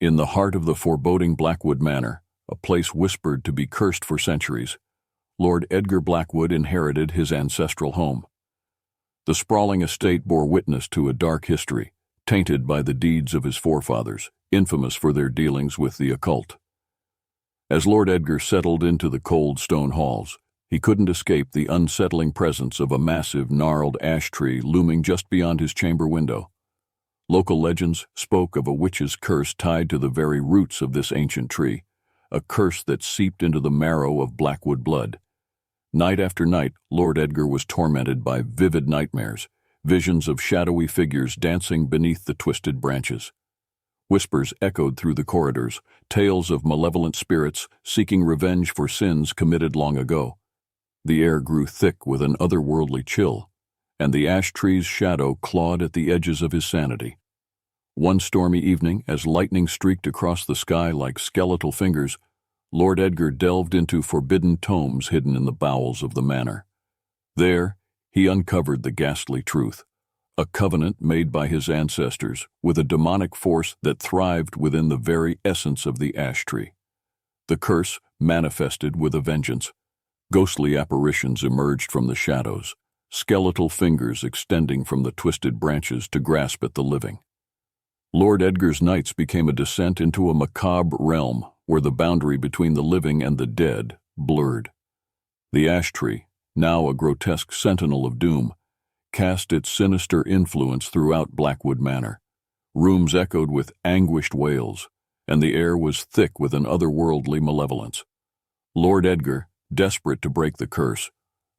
In the heart of the foreboding Blackwood Manor, a place whispered to be cursed for centuries, Lord Edgar Blackwood inherited his ancestral home. The sprawling estate bore witness to a dark history, tainted by the deeds of his forefathers, infamous for their dealings with the occult. As Lord Edgar settled into the cold stone halls, he couldn't escape the unsettling presence of a massive, gnarled ash tree looming just beyond his chamber window. Local legends spoke of a witch's curse tied to the very roots of this ancient tree, a curse that seeped into the marrow of Blackwood blood. Night after night, Lord Edgar was tormented by vivid nightmares, visions of shadowy figures dancing beneath the twisted branches. Whispers echoed through the corridors, tales of malevolent spirits seeking revenge for sins committed long ago. The air grew thick with an otherworldly chill, and the ash tree's shadow clawed at the edges of his sanity. One stormy evening, as lightning streaked across the sky like skeletal fingers, Lord Edgar delved into forbidden tomes hidden in the bowels of the manor. There, he uncovered the ghastly truth, a covenant made by his ancestors with a demonic force that thrived within the very essence of the ash tree. The curse manifested with a vengeance. Ghostly apparitions emerged from the shadows, skeletal fingers extending from the twisted branches to grasp at the living. Lord Edgar's nights became a descent into a macabre realm where the boundary between the living and the dead blurred. The ash tree, now a grotesque sentinel of doom, cast its sinister influence throughout Blackwood Manor. Rooms echoed with anguished wails, and the air was thick with an otherworldly malevolence. Lord Edgar, desperate to break the curse,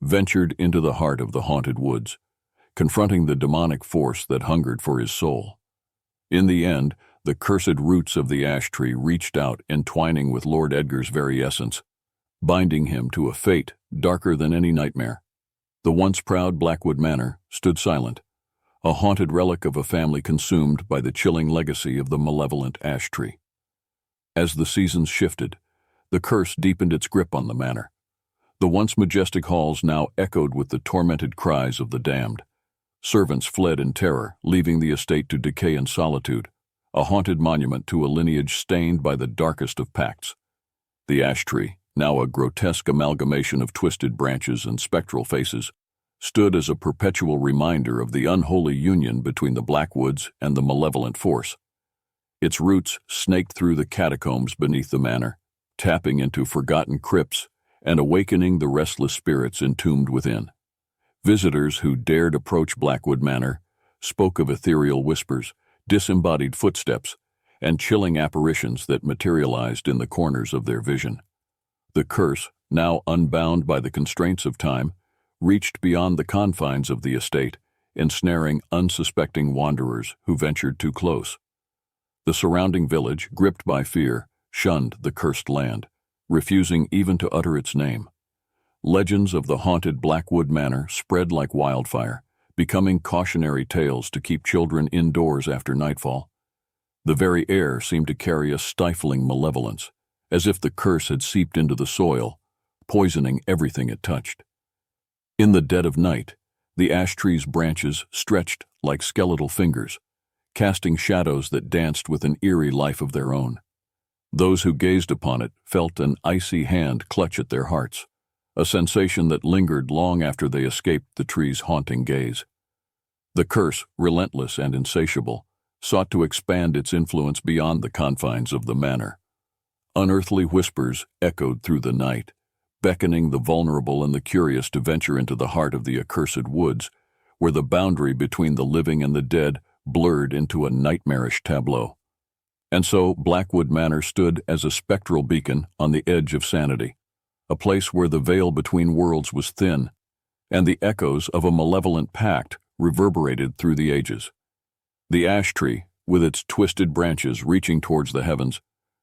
ventured into the heart of the haunted woods, confronting the demonic force that hungered for his soul. In the end, the cursed roots of the ash tree reached out, entwining with Lord Edgar's very essence, binding him to a fate darker than any nightmare. The once proud Blackwood Manor stood silent, a haunted relic of a family consumed by the chilling legacy of the malevolent ash tree. As the seasons shifted, the curse deepened its grip on the manor. The once majestic halls now echoed with the tormented cries of the damned. Servants fled in terror, leaving the estate to decay in solitude, a haunted monument to a lineage stained by the darkest of pacts. The ash tree, now a grotesque amalgamation of twisted branches and spectral faces, stood as a perpetual reminder of the unholy union between the Blackwoods and the malevolent force. Its roots snaked through the catacombs beneath the manor, tapping into forgotten crypts and awakening the restless spirits entombed within. Visitors who dared approach Blackwood Manor spoke of ethereal whispers, disembodied footsteps, and chilling apparitions that materialized in the corners of their vision. The curse, now unbound by the constraints of time, reached beyond the confines of the estate, ensnaring unsuspecting wanderers who ventured too close. The surrounding village, gripped by fear, shunned the cursed land, refusing even to utter its name. Legends of the haunted Blackwood Manor spread like wildfire, becoming cautionary tales to keep children indoors after nightfall. The very air seemed to carry a stifling malevolence, as if the curse had seeped into the soil, poisoning everything it touched. In the dead of night, the ash tree's branches stretched like skeletal fingers, casting shadows that danced with an eerie life of their own. Those who gazed upon it felt an icy hand clutch at their hearts, a sensation that lingered long after they escaped the tree's haunting gaze. The curse, relentless and insatiable, sought to expand its influence beyond the confines of the manor. Unearthly whispers echoed through the night, beckoning the vulnerable and the curious to venture into the heart of the accursed woods, where the boundary between the living and the dead blurred into a nightmarish tableau. And so Blackwood Manor stood as a spectral beacon on the edge of sanity, a place where the veil between worlds was thin, and the echoes of a malevolent pact reverberated through the ages. The ash tree, with its twisted branches reaching towards the heavens,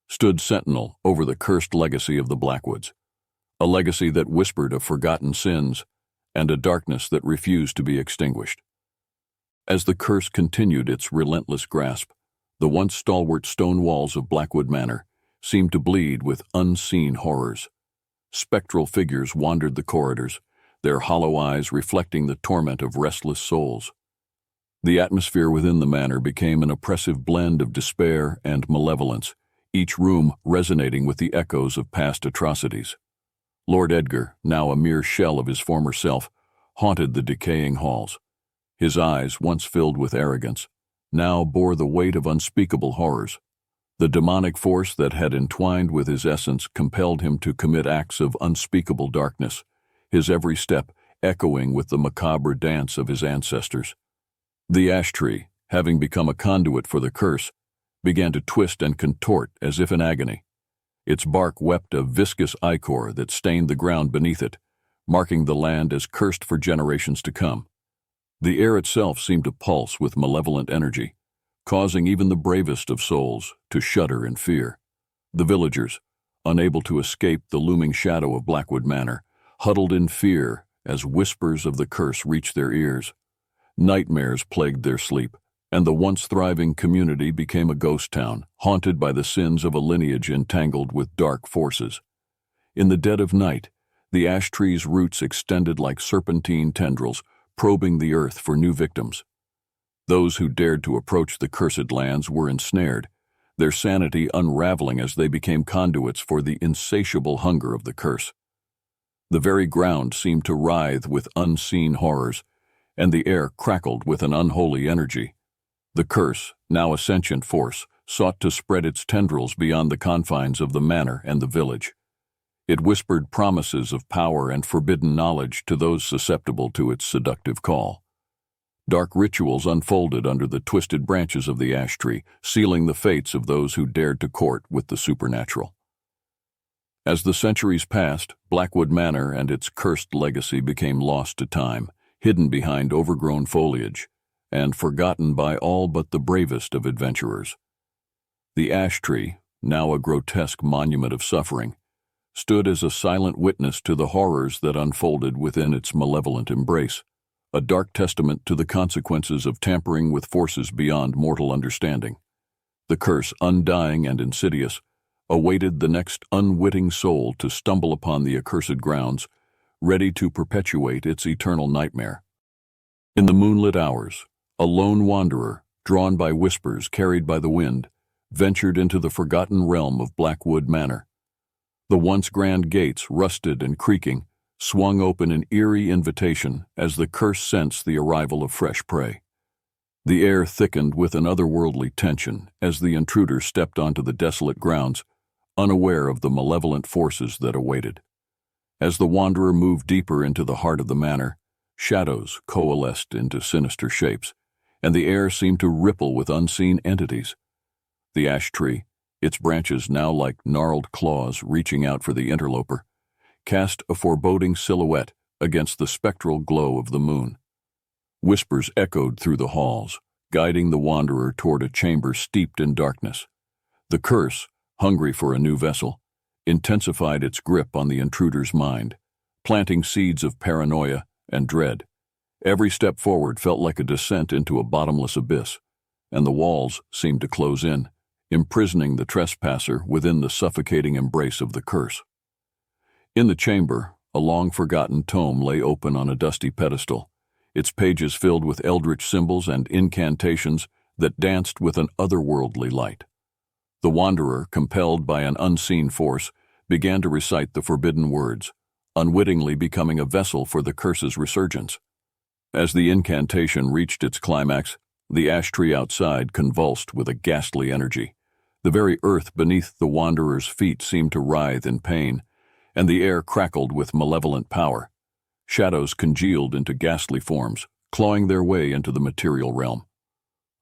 stood sentinel over the cursed legacy of the Blackwoods, a legacy that whispered of forgotten sins and a darkness that refused to be extinguished. As the curse continued its relentless grasp, the once stalwart stone walls of Blackwood Manor seemed to bleed with unseen horrors. Spectral figures wandered the corridors, their hollow eyes reflecting the torment of restless souls. The atmosphere within the manor became an oppressive blend of despair and malevolence, each room resonating with the echoes of past atrocities. Lord Edgar, now a mere shell of his former self, haunted the decaying halls. His eyes, once filled with arrogance, now bore the weight of unspeakable horrors. The demonic force that had entwined with his essence compelled him to commit acts of unspeakable darkness, his every step echoing with the macabre dance of his ancestors. The ash tree, having become a conduit for the curse, began to twist and contort as if in agony. Its bark wept a viscous ichor that stained the ground beneath it, marking the land as cursed for generations to come. The air itself seemed to pulse with malevolent energy, causing even the bravest of souls to shudder in fear. The villagers, unable to escape the looming shadow of Blackwood Manor, huddled in fear as whispers of the curse reached their ears. Nightmares plagued their sleep, and the once thriving community became a ghost town, haunted by the sins of a lineage entangled with dark forces. In the dead of night, the ash tree's roots extended like serpentine tendrils, probing the earth for new victims. Those who dared to approach the cursed lands were ensnared, their sanity unraveling as they became conduits for the insatiable hunger of the curse. The very ground seemed to writhe with unseen horrors, and the air crackled with an unholy energy. The curse, now a sentient force, sought to spread its tendrils beyond the confines of the manor and the village. It whispered promises of power and forbidden knowledge to those susceptible to its seductive call. Dark rituals unfolded under the twisted branches of the ash tree, sealing the fates of those who dared to court with the supernatural. As the centuries passed, Blackwood Manor and its cursed legacy became lost to time, hidden behind overgrown foliage, and forgotten by all but the bravest of adventurers. The ash tree, now a grotesque monument of suffering, stood as a silent witness to the horrors that unfolded within its malevolent embrace, a dark testament to the consequences of tampering with forces beyond mortal understanding. The curse, undying and insidious, awaited the next unwitting soul to stumble upon the accursed grounds, ready to perpetuate its eternal nightmare. In the moonlit hours, a lone wanderer, drawn by whispers carried by the wind, ventured into the forgotten realm of Blackwood Manor. The once grand gates, rusted and creaking, swung open in eerie invitation as the curse sensed the arrival of fresh prey. The air thickened with an otherworldly tension as the intruder stepped onto the desolate grounds, unaware of the malevolent forces that awaited. As the wanderer moved deeper into the heart of the manor, shadows coalesced into sinister shapes, and the air seemed to ripple with unseen entities. The ash tree, its branches now like gnarled claws reaching out for the interloper, cast a foreboding silhouette against the spectral glow of the moon. Whispers echoed through the halls, guiding the wanderer toward a chamber steeped in darkness. The curse, hungry for a new vessel, intensified its grip on the intruder's mind, planting seeds of paranoia and dread. Every step forward felt like a descent into a bottomless abyss, and the walls seemed to close in, imprisoning the trespasser within the suffocating embrace of the curse. In the chamber, a long-forgotten tome lay open on a dusty pedestal, its pages filled with eldritch symbols and incantations that danced with an otherworldly light. The wanderer, compelled by an unseen force, began to recite the forbidden words, unwittingly becoming a vessel for the curse's resurgence. As the incantation reached its climax, the ash tree outside convulsed with a ghastly energy. The very earth beneath the wanderer's feet seemed to writhe in pain, and the air crackled with malevolent power. Shadows congealed into ghastly forms, clawing their way into the material realm.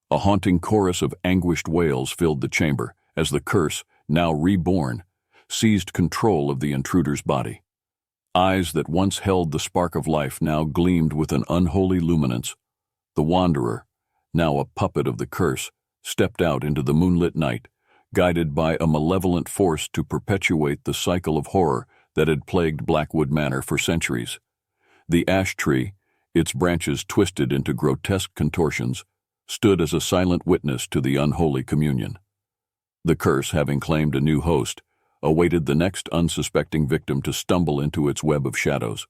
A haunting chorus of anguished wails filled the chamber as the curse, now reborn, seized control of the intruder's body. Eyes that once held the spark of life now gleamed with an unholy luminance. The wanderer, now a puppet of the curse, stepped out into the moonlit night, guided by a malevolent force to perpetuate the cycle of horror that had plagued Blackwood Manor for centuries. The ash tree, its branches twisted into grotesque contortions, stood as a silent witness to the unholy communion. The curse, having claimed a new host, awaited the next unsuspecting victim to stumble into its web of shadows.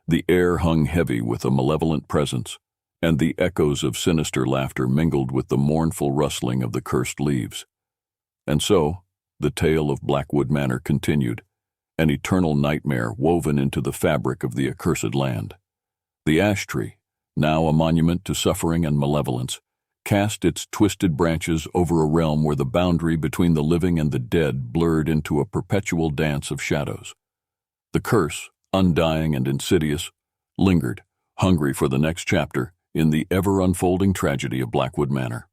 The air hung heavy with a malevolent presence, and the echoes of sinister laughter mingled with the mournful rustling of the cursed leaves. And so, the tale of Blackwood Manor continued, an eternal nightmare woven into the fabric of the accursed land. The ash tree, now a monument to suffering and malevolence, cast its twisted branches over a realm where the boundary between the living and the dead blurred into a perpetual dance of shadows. The curse, undying and insidious, lingered, hungry for the next chapter in the ever-unfolding tragedy of Blackwood Manor.